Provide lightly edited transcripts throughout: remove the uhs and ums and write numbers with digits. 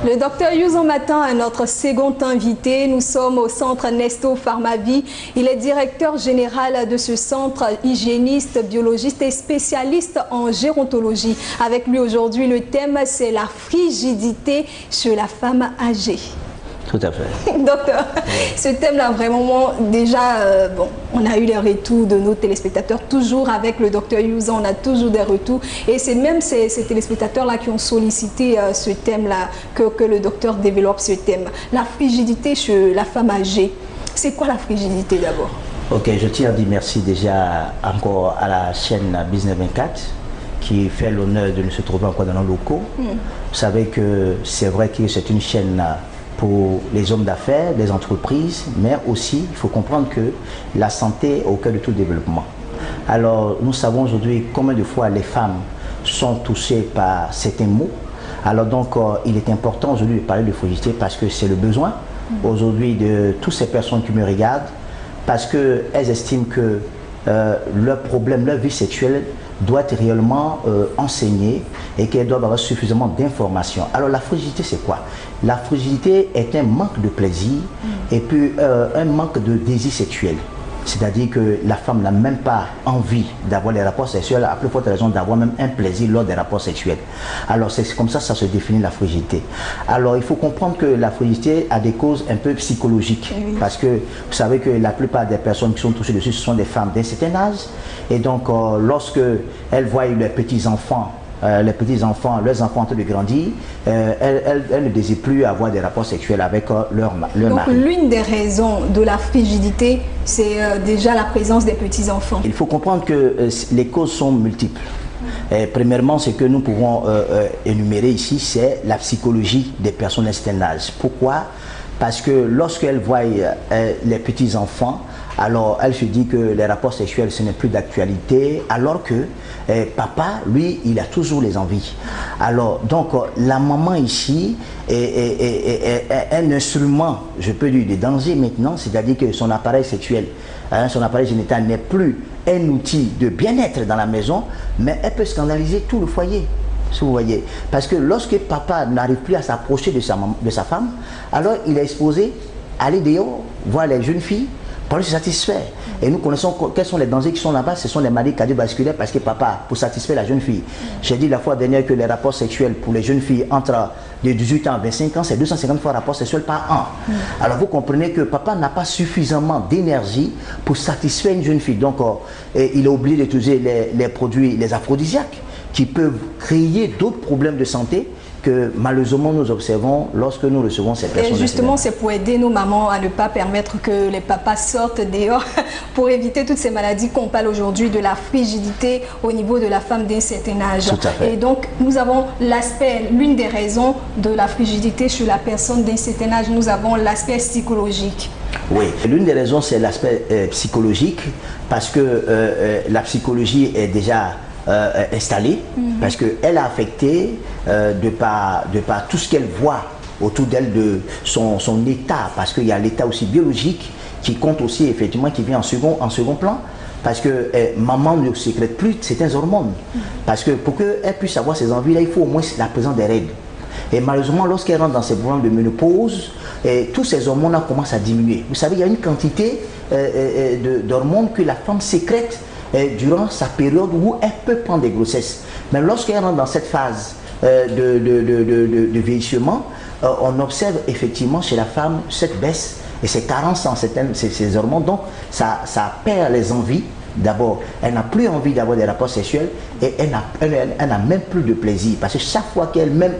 Le docteur Youzan Matin est notre second invité. Nous sommes au centre Nesto Pharmavie. Il est directeur général de ce centre, hygiéniste, biologiste et spécialiste en gérontologie. Avec lui aujourd'hui, le thème c'est la frigidité chez la femme âgée. Tout à fait. Docteur, ce thème-là, vraiment, déjà, bon, on a eu les retours de nos téléspectateurs, toujours avec le docteur Youzan, on a toujours des retours. Et c'est même ces téléspectateurs-là qui ont sollicité ce thème-là, que le docteur développe ce thème. La frigidité chez la femme âgée. C'est quoi la frigidité d'abord? Ok, je tiens à dire merci déjà encore à la chaîne Business 24 qui fait l'honneur de nous se trouver encore dans nos locaux. Vous savez que c'est vrai que c'est une chaîne pour les hommes d'affaires, les entreprises, mais aussi, il faut comprendre que la santé est au cœur de tout développement. Alors, nous savons aujourd'hui combien de fois les femmes sont touchées par certains maux. Alors donc, il est important aujourd'hui de parler de frigidité parce que c'est le besoin aujourd'hui de toutes ces personnes qui me regardent, parce qu'elles estiment que leur problème, leur vie sexuelle doit être réellement enseignée et qu'elles doivent avoir suffisamment d'informations. Alors la frigidité, c'est quoi? La frigidité est un manque de plaisir et puis un manque de désir sexuel. C'est-à-dire que la femme n'a même pas envie d'avoir les rapports sexuels, à plus forte raison d'avoir même un plaisir lors des rapports sexuels. Alors c'est comme ça se définit la frigidité. Alors il faut comprendre que la frigidité a des causes un peu psychologiques. Parce que vous savez que la plupart des personnes qui sont touchées dessus, ce sont des femmes d'un certain âge. Et donc lorsque elles voient leurs petits-enfants, leurs enfants en train de grandir, elles ne désirent plus avoir des rapports sexuels avec leur mari. Donc l'une des raisons de la frigidité, c'est déjà la présence des petits-enfants. Il faut comprendre que les causes sont multiples. Premièrement, ce que nous pouvons énumérer ici, c'est la psychologie des personnes d'un certain âge. Pourquoi? Parce que lorsqu'elles voient les petits-enfants, alors elle se dit que les rapports sexuels ce n'est plus d'actualité, alors que papa, lui, il a toujours les envies. Alors donc la maman ici est un instrument, je peux dire, de danger maintenant, c'est-à-dire que son appareil sexuel, son appareil génital n'est plus un outil de bien-être dans la maison, mais elle peut scandaliser tout le foyer. Si vous voyez, parce que lorsque papa n'arrive plus à s'approcher de sa femme, alors il est exposé à aller dehors, voir les jeunes filles, pour se satisfaire. Et nous connaissons quels sont les dangers qui sont là-bas. Ce sont les maladies cardiovasculaires parce que papa, pour satisfaire la jeune fille, j'ai dit la fois dernière que les rapports sexuels pour les jeunes filles entre de 18 ans à 25 ans, c'est 250 fois rapports sexuels par an. Alors vous comprenez que papa n'a pas suffisamment d'énergie pour satisfaire une jeune fille. Donc il est obligé d'utiliser les produits, les aphrodisiaques, qui peuvent créer d'autres problèmes de santé que malheureusement nous observons lorsque nous recevons ces personnes. Et justement, c'est pour aider nos mamans à ne pas permettre que les papas sortent dehors pour éviter toutes ces maladies qu'on parle aujourd'hui de la frigidité au niveau de la femme d'un certain âge. Tout à fait. Et donc, nous avons l'aspect, l'une des raisons de la frigidité chez la personne d'un certain âge, nous avons l'aspect psychologique. Oui, l'une des raisons, c'est l'aspect psychologique, parce que la psychologie est déjà installée, parce qu'elle a affecté de par tout ce qu'elle voit autour d'elle de son état, parce qu'il y a l'état aussi biologique qui compte aussi effectivement, qui vient en second plan, parce que maman ne sécrète plus certaines hormones, parce que pour qu'elle puisse avoir ces envies là, il faut au moins la présence des règles. Et malheureusement, lorsqu'elle rentre dans ces problèmes de ménopause, tous ces hormones commencent à diminuer. Vous savez, il y a une quantité d'hormones que la femme sécrète durant sa période où elle peut prendre des grossesses. Mais lorsqu'elle rentre dans cette phase de vieillissement, on observe effectivement chez la femme cette baisse et ces carences en ces hormones. Donc ça perd les envies. D'abord, elle n'a plus envie d'avoir des rapports sexuels et elle n'a même plus de plaisir. Parce que chaque fois qu'elle-même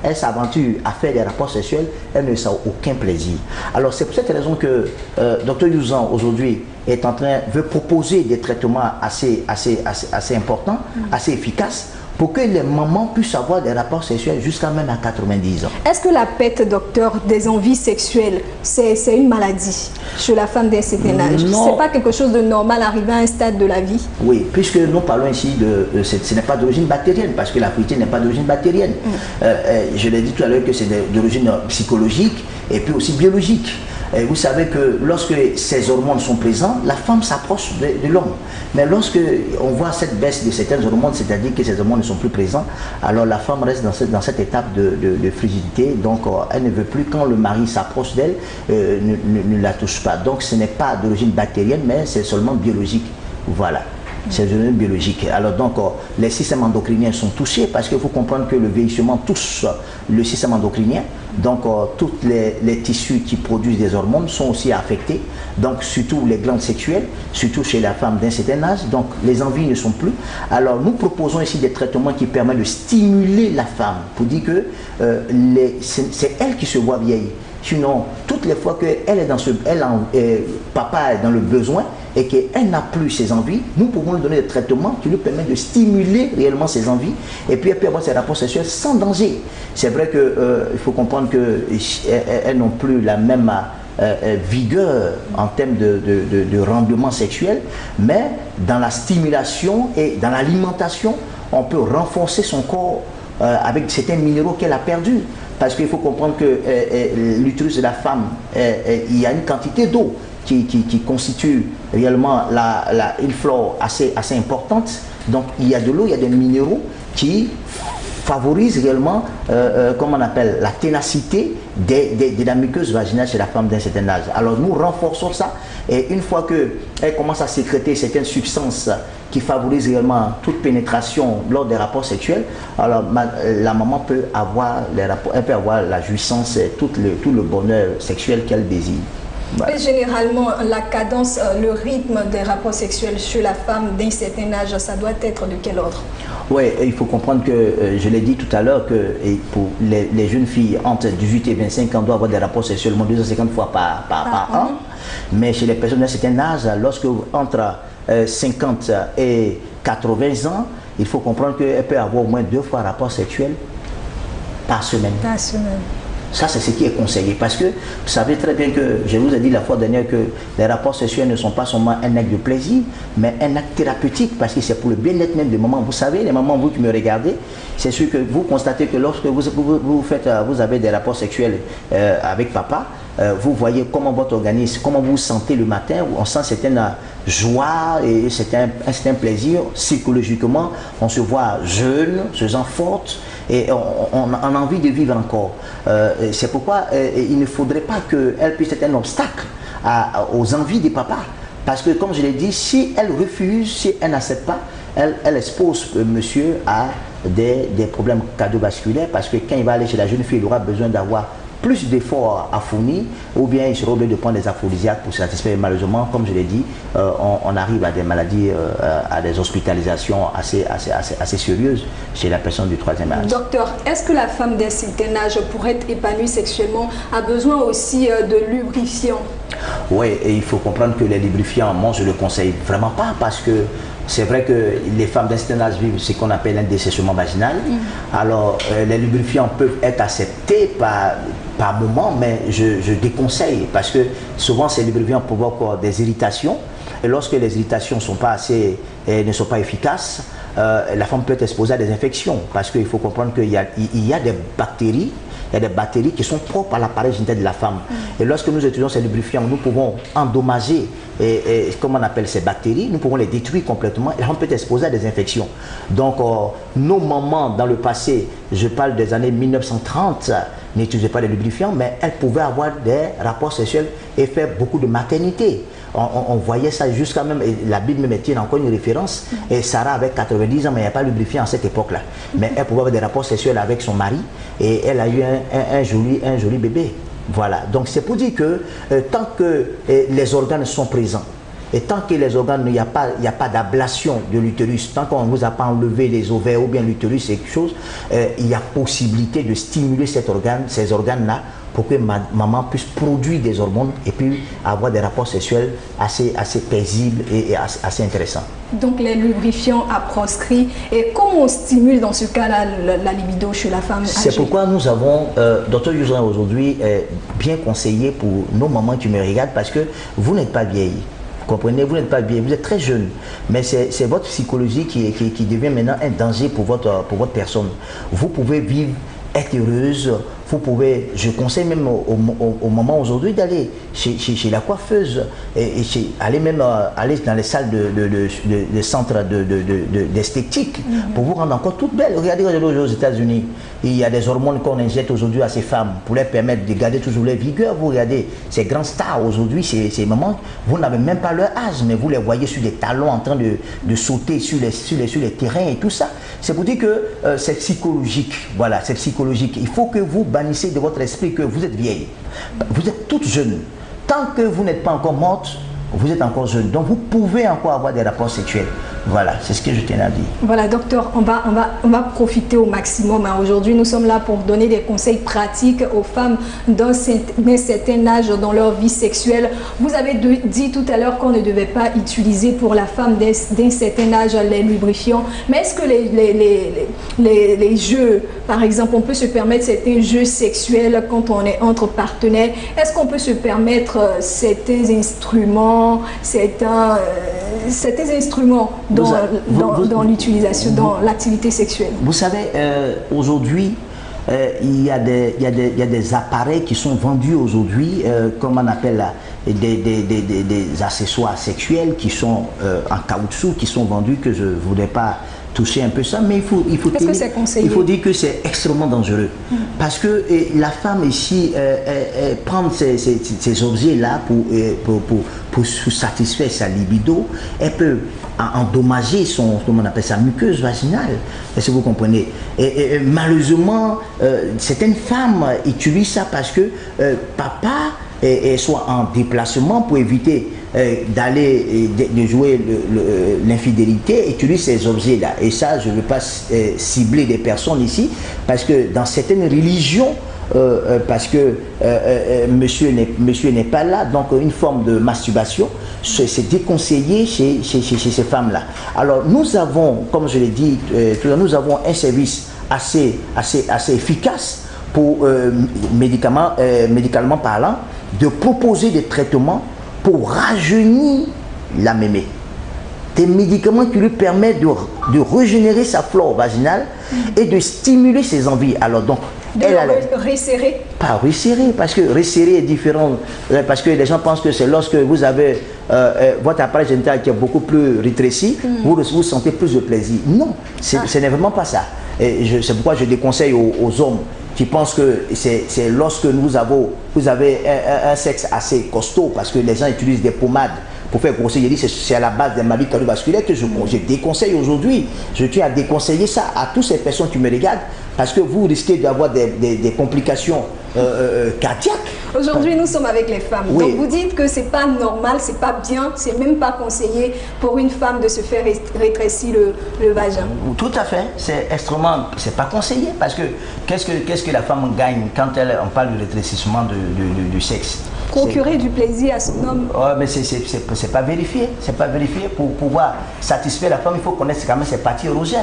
elle s'aventure à faire des rapports sexuels, elle ne sent aucun plaisir. Alors c'est pour cette raison que Dr Youzan aujourd'hui veut proposer des traitements assez importants, assez efficaces, pour que les mamans puissent avoir des rapports sexuels jusqu'à même à 90 ans. Est-ce que la perte, docteur, des envies sexuelles, c'est une maladie chez la femme d'un certain âge? Non. C'est pas quelque chose de normal arrivé à un stade de la vie? Oui, puisque nous parlons ici ce n'est pas d'origine bactérienne, parce que la frigidité n'est pas d'origine bactérienne. Je l'ai dit tout à l'heure que c'est d'origine psychologique et puis aussi biologique. Et vous savez que lorsque ces hormones sont présentes, la femme s'approche de l'homme. Mais lorsque on voit cette baisse de certaines hormones, c'est-à-dire que ces hormones ne sont plus présentes, alors la femme reste dans cette étape de frigidité. Donc elle ne veut plus, quand le mari s'approche d'elle, ne la touche pas. Donc ce n'est pas d'origine bactérienne, mais c'est seulement biologique. Voilà. C'est biologique. Alors donc, les systèmes endocriniens sont touchés parce qu'il faut comprendre que le vieillissement touche le système endocrinien. Donc, tous les tissus qui produisent des hormones sont aussi affectés. Donc, surtout les glandes sexuelles, surtout chez la femme d'un certain âge. Donc, les envies ne sont plus. Alors, nous proposons ici des traitements qui permettent de stimuler la femme pour dire que c'est elle qui se voit vieille. Sinon, toutes les fois que papa est dans le besoin et qu'elle n'a plus ses envies, nous pouvons lui donner des traitements qui lui permettent de stimuler réellement ses envies et puis elle peut avoir ses rapports sexuels sans danger. C'est vrai qu'il faut comprendre qu'elles n'ont plus la même vigueur en termes de rendement sexuel, mais dans la stimulation et dans l'alimentation, on peut renforcer son corps avec certains minéraux qu'elle a perdus. Parce qu'il faut comprendre que l'utérus de la femme, il y a une quantité d'eau qui constitue réellement une flore assez importante. Donc il y a de l'eau, il y a des minéraux qui favorisent réellement, comment on appelle, la ténacité de la muqueuse vaginale chez la femme d'un certain âge. Alors nous renforçons ça et une fois qu'elle commence à sécréter certaines substances qui favorisent réellement toute pénétration lors des rapports sexuels, alors la maman peut avoir la jouissance et tout le bonheur sexuel qu'elle désire. Voilà. Généralement, la cadence, le rythme des rapports sexuels chez la femme d'un certain âge, ça doit être de quel ordre? Oui, il faut comprendre que, je l'ai dit tout à l'heure, que pour les jeunes filles entre 18 et 25 ans doivent avoir des rapports sexuels 250 fois par an. Mais chez les personnes d'un certain âge, lorsque entre 50 et 80 ans, il faut comprendre qu'elle peut avoir au moins 2 fois rapport sexuel par semaine. Par semaine. Ça, c'est ce qui est conseillé. Parce que vous savez très bien que, je vous ai dit la fois dernière que les rapports sexuels ne sont pas seulement un acte de plaisir, mais un acte thérapeutique, parce que c'est pour le bien-être même des mamans. Vous savez, les mamans, vous qui me regardez, c'est sûr que vous constatez que lorsque vous avez des rapports sexuels avec papa, vous voyez comment votre organisme, comment vous vous sentez le matin, on sent certaine joie et un certain plaisir. Psychologiquement, on se voit jeune, se sent forte et on a envie de vivre encore. C'est pourquoi il ne faudrait pas qu'elle puisse être un obstacle aux envies des papas. Parce que, comme je l'ai dit, si elle refuse, si elle n'accepte pas, elle expose monsieur à des problèmes cardiovasculaires, parce que quand il va aller chez la jeune fille, il aura besoin d'avoir plus d'efforts à fournir, ou bien il sera obligé de prendre des aphrodisiaques pour satisfaire. Malheureusement, comme je l'ai dit, on arrive à des maladies, à des hospitalisations assez sérieuses chez la personne du 3e âge. Docteur, est-ce que la femme d'un certain âge, pour être épanouie sexuellement, a besoin aussi de lubrifiants? Oui, et il faut comprendre que les lubrifiants, moi je ne le conseille vraiment pas, parce que c'est vrai que les femmes d'un certain âge vivent ce qu'on appelle un dessèchement vaginal. Alors, les lubrifiants peuvent être acceptés par moment, mais je déconseille, parce que souvent ces lubrifiants provoquent des irritations. Et lorsque les irritations ne sont pas efficaces, la femme peut être exposée à des infections, parce qu'il faut comprendre qu'il y a des bactéries. Il y a des bactéries qui sont propres à l'appareil génital de la femme. Et lorsque nous utilisons ces lubrifiants, nous pouvons endommager, comment on appelle ces bactéries, nous pouvons les détruire complètement et la femme peut être exposée à des infections. Donc, nos mamans dans le passé, je parle des années 1930, n'utilisaient pas de lubrifiants, mais elles pouvaient avoir des rapports sexuels et faire beaucoup de maternité. On voyait ça jusqu'à même, et la Bible me mettait encore une référence, et Sarah avait 90 ans, mais il n'y a pas de lubrifiant à cette époque-là. Mais elle pouvait avoir des rapports sexuels avec son mari, et elle a eu un joli bébé. Voilà, donc c'est pour dire que tant que les organes sont présents, et tant que les organes, il n'y a pas d'ablation de l'utérus, tant qu'on ne vous a pas enlevé les ovaires ou bien l'utérus, c'est quelque chose, il y a possibilité de stimuler ces organes-là pour que maman puisse produire des hormones et puis avoir des rapports sexuels assez paisibles et assez intéressants. Donc les lubrifiants à proscrit. Et comment on stimule dans ce cas-là la libido chez la femme âgée? C'est pourquoi nous avons, Dr Youzan aujourd'hui, bien conseillé pour nos mamans qui me regardent, parce que vous n'êtes pas vieille. Vous comprenez, vous n'êtes pas vieille, vous êtes très jeune, mais c'est votre psychologie qui devient maintenant un danger pour votre personne. Vous pouvez vivre être heureuse, vous pouvez, je conseille même au moment aujourd'hui d'aller chez la coiffeuse et aller même aller dans les salles de centres d'esthétique pour vous rendre encore toute belle. Regardez aux États-Unis, il y a des hormones qu'on injecte aujourd'hui à ces femmes pour les permettre de garder toujours leur vigueur. Vous regardez ces grands stars aujourd'hui, ces moments, vous n'avez même pas leur âge, mais vous les voyez sur des talons en train de sauter sur les terrains et tout ça. C'est pour dire que c'est psychologique. Voilà, c'est psychologique. Il faut que vous bannissez de votre esprit que vous êtes vieille. Vous êtes toute jeune. Tant que vous n'êtes pas encore morte, vous êtes encore jeune. Donc vous pouvez encore avoir des rapports sexuels. Voilà, c'est ce que je tiens à dire. Voilà, docteur, on va profiter au maximum. Hein. Aujourd'hui, nous sommes là pour donner des conseils pratiques aux femmes d'un certain âge dans leur vie sexuelle. Vous avez dit tout à l'heure qu'on ne devait pas utiliser pour la femme d'un certain âge les lubrifiants. Mais est-ce que les jeux, par exemple, on peut se permettre certains jeux sexuels quand on est entre partenaires? Est-ce qu'on peut se permettre certains instruments, certains instruments dans l'utilisation, dans l'activité sexuelle? Vous savez, aujourd'hui, il y a des appareils qui sont vendus aujourd'hui, comme on appelle là, des accessoires sexuels qui sont en caoutchouc, qui sont vendus, que je ne voudrais pas toucher un peu ça, mais il faut dire que c'est extrêmement dangereux. Parce que la femme ici, prendre ces objets-là pour satisfaire sa libido, elle peut endommager on appelle ça muqueuse vaginale. Est-ce que vous comprenez? Et malheureusement, certaines femmes utilisent ça parce que papa soit en déplacement pour éviter d'aller de jouer l'infidélité, utilise ces objets-là. Et ça, je ne veux pas cibler des personnes ici, parce que dans certaines religions, parce que monsieur n'est pas là, donc une forme de masturbation, c'est déconseillé chez ces femmes-là. Alors nous avons, comme je l'ai dit, nous avons un service assez efficace pour médicalement parlant, de proposer des traitements pour rajeunir la mémé. Des médicaments qui lui permettent de régénérer sa flore vaginale et de stimuler ses envies. Alors donc, resserrer? Pas resserrer, parce que resserrer est différent. Parce que les gens pensent que c'est lorsque vous avez votre appareil génital qui est beaucoup plus rétréci, vous sentez plus de plaisir. Non, ce n'est vraiment pas ça. C'est pourquoi je déconseille aux hommes qui pensent que c'est lorsque vous avez un sexe assez costaud, parce que les gens utilisent des pommades pour faire grossir. J'ai dit c'est à la base des maladies cardiovasculaires que je déconseille aujourd'hui. Je tiens à déconseiller ça à toutes ces personnes qui me regardent, parce que vous risquez d'avoir des complications cardiaques. Aujourd'hui, nous sommes avec les femmes. Oui. Donc, vous dites que c'est pas normal, c'est pas bien, c'est même pas conseillé pour une femme de se faire rétrécir le vagin. Tout à fait. C'est extrêmement, c'est pas conseillé, parce que qu'est-ce que la femme gagne quand on parle de rétrécissement du sexe? Procurer du plaisir à son homme. Oh, mais c'est pas vérifié. C'est pas vérifié. Pour pouvoir satisfaire la femme, il faut connaître quand même ses parties érogènes.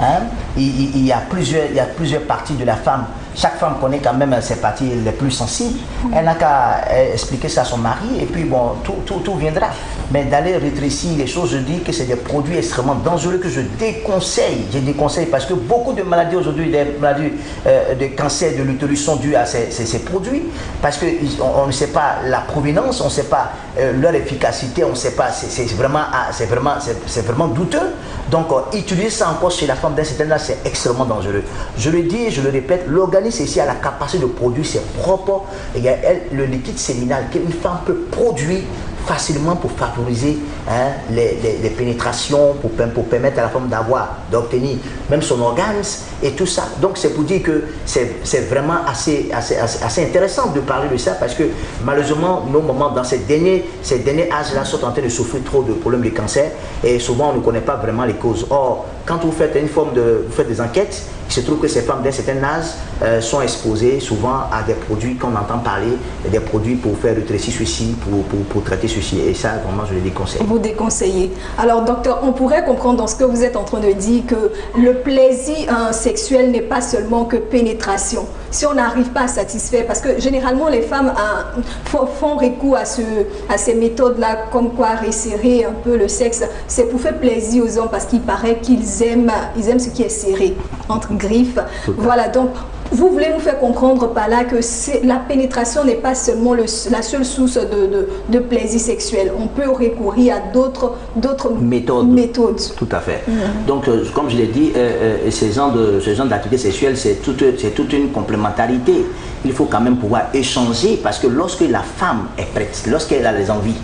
Hein? Il y a plusieurs parties de la femme. Chaque femme connaît quand même ses parties les plus sensibles. Elle n'a qu'à expliquer ça à son mari et puis bon, tout viendra. Mais d'aller rétrécir les choses, je dis que c'est des produits extrêmement dangereux que je déconseille. Je déconseille parce que beaucoup de maladies aujourd'hui, des maladies de cancer de l'utérus sont dues à ces produits, parce qu'on ne sait pas la provenance, on ne sait pas leur efficacité, on ne sait pas, c'est vraiment douteux. Donc utiliser ça encore chez la femme d'un certain âge, c'est extrêmement dangereux. Je le dis et je le répète, l'organisme ici a la capacité de produire ses propres, le liquide séminal qu'une femme peut produire facilement pour favoriser les pénétrations, pour permettre à la femme d'obtenir même son orgasme et tout ça. Donc c'est pour dire que c'est vraiment assez intéressant de parler de ça, parce que malheureusement, nos mamans dans ces derniers âges-là sont en train de souffrir trop de problèmes de cancer, et souvent on ne connaît pas vraiment les causes. Or, quand vous faites vous faites des enquêtes, il se trouve que ces femmes d'un certain âge sont exposées souvent à des produits qu'on entend parler, des produits pour faire rétrécir ceci, pour traiter ceci. Et ça, vraiment, je le déconseille. Vous déconseillez. Alors, docteur, on pourrait comprendre dans ce que vous êtes en train de dire que le plaisir sexuel n'est pas seulement que pénétration. Si on n'arrive pas à satisfaire, parce que généralement les femmes font recours à ces méthodes-là, comme quoi resserrer un peu le sexe, c'est pour faire plaisir aux hommes, parce qu'il paraît qu'ils aiment ce qui est serré, entre griffes. Voilà, donc Vous voulez nous faire comprendre par là que la pénétration n'est pas seulement la seule source de plaisir sexuel. On peut recourir à d'autres méthodes. Tout à fait. Donc, comme je l'ai dit, ce genre d'activité sexuelle, c'est toute une complémentarité. Il faut quand même pouvoir échanger parce que lorsque la femme est prête, lorsqu'elle a les envies,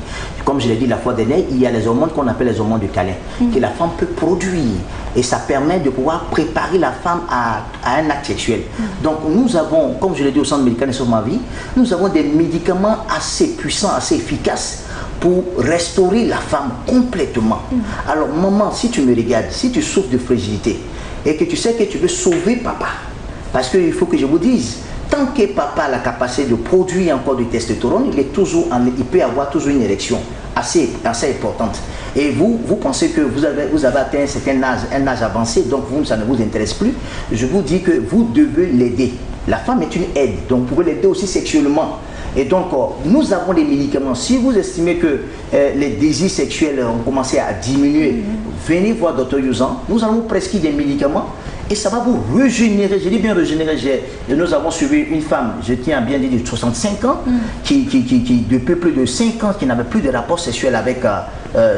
comme je l'ai dit la fois dernière, il y a les hormones qu'on appelle les hormones du câlin, que la femme peut produire. Et ça permet de pouvoir préparer la femme à un acte sexuel. Donc nous avons, comme je l'ai dit au centre médical Nestor Farma Vie, nous avons des médicaments assez puissants, assez efficaces pour restaurer la femme complètement. Alors maman, si tu me regardes, si tu souffres de fragilité et que tu sais que tu veux sauver papa, parce qu'il faut que je vous dise, tant que papa a la capacité de produire encore du testostérone, il peut avoir toujours une érection assez importante. Et vous pensez que vous avez atteint un certain âge, un âge avancé, donc ça ne vous intéresse plus. Je vous dis que vous devez l'aider. La femme est une aide, donc vous pouvez l'aider aussi sexuellement. Et donc, nous avons des médicaments. Si vous estimez que les désirs sexuels ont commencé à diminuer, venez voir Dr Youzan. Nous allons vous prescrire des médicaments et ça va vous régénérer. Je dis bien régénérer. Nous avons suivi une femme, je tiens à bien dire, de 65 ans, qui depuis plus de 5 ans, qui n'avait plus de rapport sexuel avec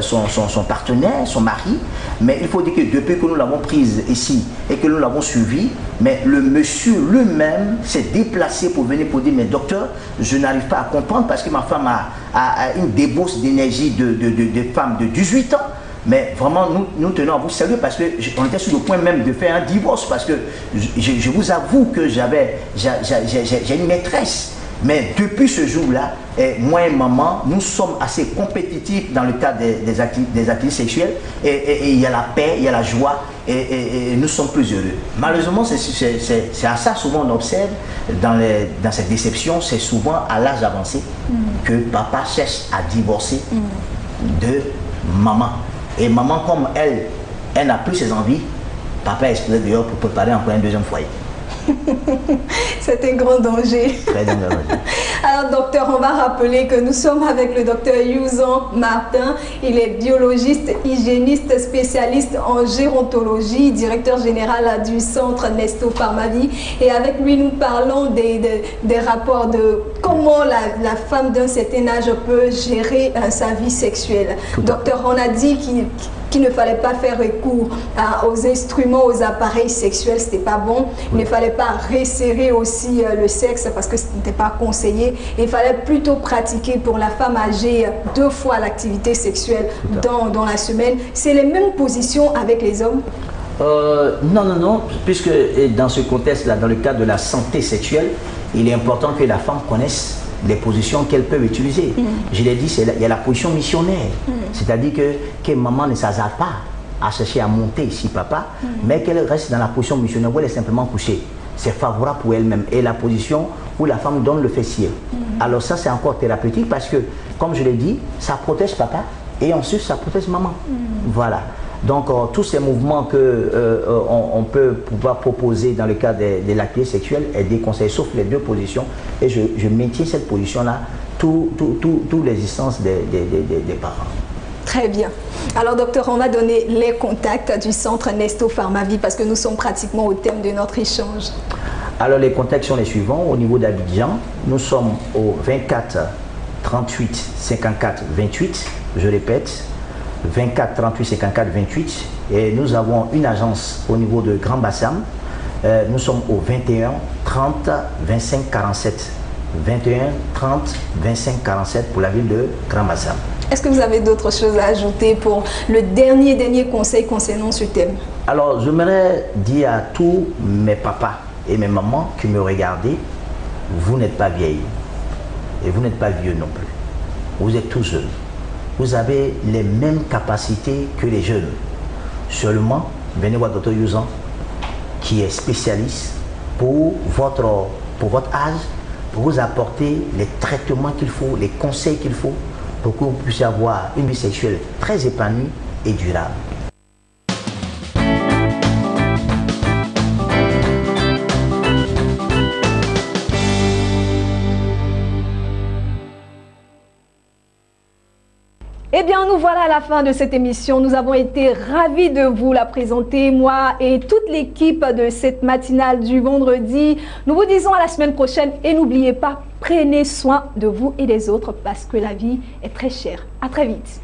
son partenaire, son mari. Mais il faut dire que depuis que nous l'avons prise ici et que nous l'avons suivi, mais le monsieur lui-même s'est déplacé pour venir pour dire, mais docteur, je n'arrive pas à comprendre parce que ma femme a une débauche d'énergie de femme de 18 ans. Mais vraiment, nous tenons à vous saluer parce qu'on était sur le point même de faire un divorce parce que je vous avoue que j'ai une maîtresse. Mais depuis ce jour-là, moi et maman, nous sommes assez compétitifs dans le cadre des activités sexuelles. Et il y a la paix, il y a la joie et nous sommes plus heureux. Malheureusement, c'est à ça souvent on observe dans cette déception, c'est souvent à l'âge avancé que papa cherche à divorcer de maman. Et maman, comme elle n'a plus ses envies, papa est exposé dehors pour préparer encore un deuxième foyer. C'est un grand danger. Très dangereux. Alors docteur, on va rappeler que nous sommes avec le docteur Youzan Martin. Il est biologiste, hygiéniste, spécialiste en gérontologie, directeur général du centre Nestor Farma Vie. Et avec lui, nous parlons des rapports de comment la femme d'un certain âge peut gérer sa vie sexuelle. Docteur, on a dit qu'il ne fallait pas faire recours aux instruments, aux appareils sexuels, c'était pas bon. Il ne fallait pas resserrer aussi le sexe parce que ce n'était pas conseillé. Il fallait plutôt pratiquer pour la femme âgée 2 fois l'activité sexuelle dans la semaine. C'est les mêmes positions avec les hommes? Non, puisque dans ce contexte-là, dans le cadre de la santé sexuelle, il est important que la femme connaisse les positions qu'elle peut utiliser. Je l'ai dit, il y a la position missionnaire. C'est-à-dire que maman ne s'hasarde pas à chercher à monter ici papa, mais qu'elle reste dans la position missionnaire où elle est simplement couchée. C'est favorable pour elle-même. Et la position où la femme donne le fessier. Alors ça, c'est encore thérapeutique parce que, comme je l'ai dit, ça protège papa et ensuite ça protège maman. Voilà. Donc, tous ces mouvements qu'on peut pouvoir proposer dans le cadre de l'activité sexuelle est déconseillé, sauf les 2 positions. Et je maintiens cette position-là, toute l'existence des parents. Très bien. Alors, docteur, on va donner les contacts du centre Nestor Farma Vie parce que nous sommes pratiquement au terme de notre échange. Alors, les contacts sont les suivants. Au niveau d'Abidjan, nous sommes au 24 38 54 28. Je répète, 24 38 54 28 et nous avons une agence au niveau de Grand Bassam. Nous sommes au 21 30 25 47. 21 30 25 47 pour la ville de Grand Bassam. Est-ce que vous avez d'autres choses à ajouter pour le dernier conseil concernant ce thème? Alors, j'aimerais dire à tous mes papas et mes mamans qui me regardent, vous n'êtes pas vieilles et vous n'êtes pas vieux non plus. Vous êtes tous jeunes. Vous avez les mêmes capacités que les jeunes. Seulement, venez voir Dr Youzan, qui est spécialiste pour votre âge, pour vous apporter les traitements qu'il faut, les conseils qu'il faut, pour que vous puissiez avoir une vie sexuelle très épanouie et durable. Et Eh bien, nous voilà à la fin de cette émission. Nous avons été ravis de vous la présenter, moi et toute l'équipe de cette matinale du vendredi. Nous vous disons à la semaine prochaine et n'oubliez pas, prenez soin de vous et des autres parce que la vie est très chère. À très vite.